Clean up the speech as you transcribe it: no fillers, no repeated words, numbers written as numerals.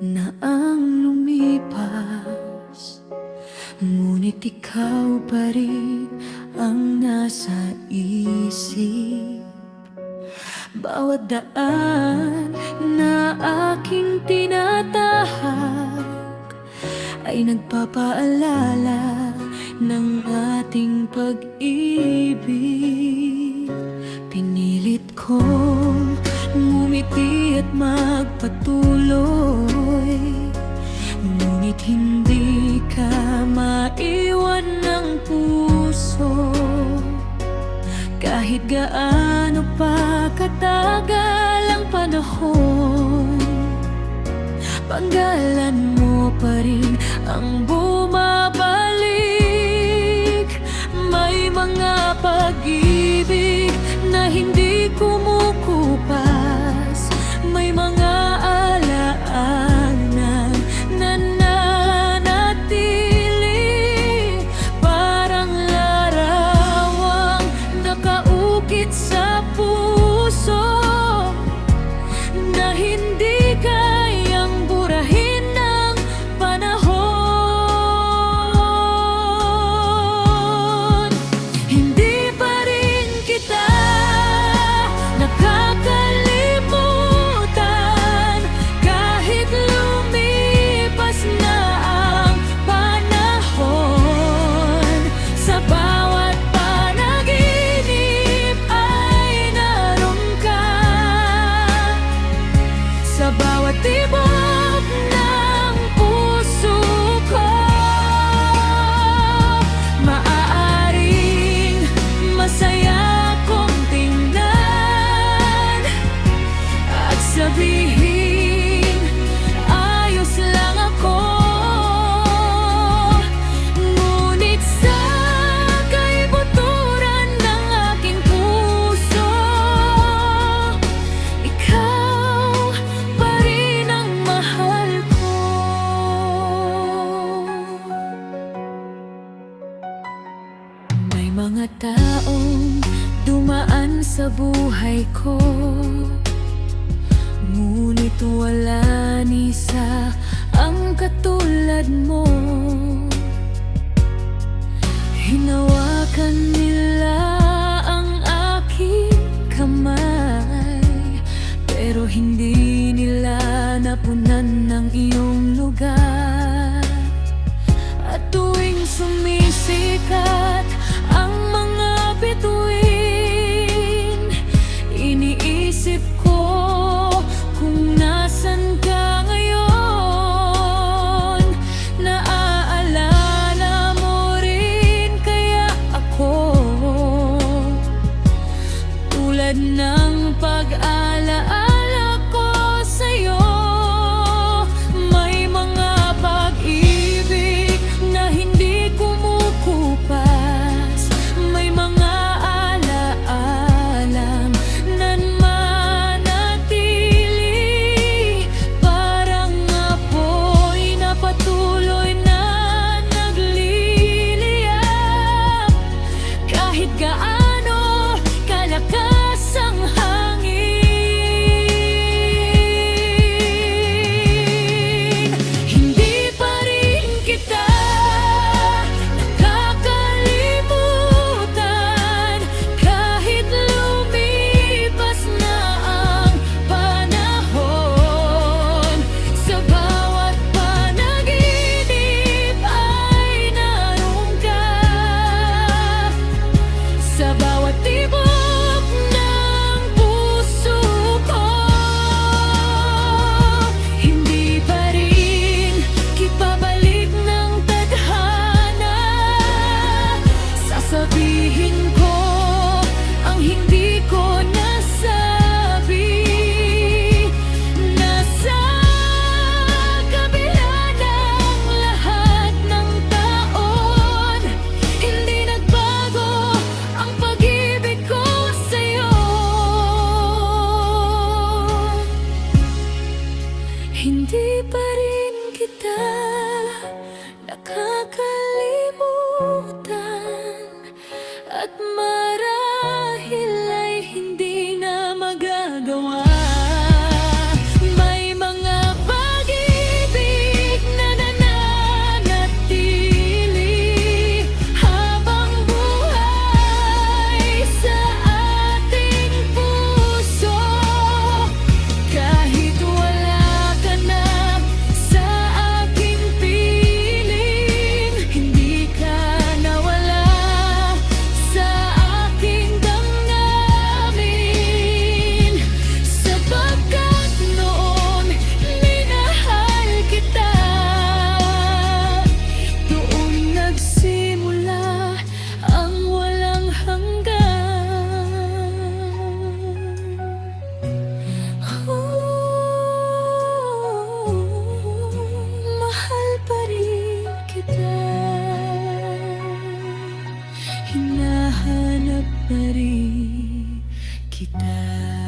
na ang lumipas, ngunit ikaw pa rin ang nasa isip. Bawat daan na aking tinatahak ay nagpapaalala ng ating pag-ibig. Pinilit kong ngumiti at magpatuloy, ngunit hindi ka maiwan ng puso. Kahit gaano pa katagal ang panahon, panggalan mo pa rin ang bumabalik. May mga pag-ibig na hindi kumukupas, may mga alaala na nananatili, parang larawang nakaukit sa puso na hindi kayang burahin ng panahon. Hindi pa rin kita nakakalimutan kahit lumipas na ang panahon. Sa bawat panaginip ay naroon ka, sa bawat tibok ng puso ko. Maaaring masaya kong tingnan at sabihin ayos lang ako, ngunit sa kaibuturan ng aking puso, ikaw pa rin ang mahal ko. May mga taong dumaan sa buhay ko, ngunit wala ni isa ang katulad mo. Hinawakan nila ang aking kamay, pero hindi nila napunan ng iyong lugar. At tuwing sumisikat ang mga bituin, iniisip ko kung nasan ka ngayon. Naaalala mo rin kaya ako, tulad ng pag-alaala ko sa'yo. May mga pag-ibig na hindi kumukupas, may mga alaalang nananatili, parang apoy na patuloy na nagliliyab. Kahit gaano kalakas ang hangin, hindi pa rin kita nakakalimutan kahit lumipas na ang panahon. Sa bawat panaginip ay naroon ka, sa bawat tibok ng puso ko. Hindi pa rin kipabalik ng tadhana, sasabihin ko ang hindi ko nasabi. Nasa kabila ng lahat ng taon, hindi nagbago ang pag-ibig ko sa'yo. Hindi pa rin kita nakakalimutan, at marahil ay hindi na magagawa. May mga pag-ibig pa rin kita.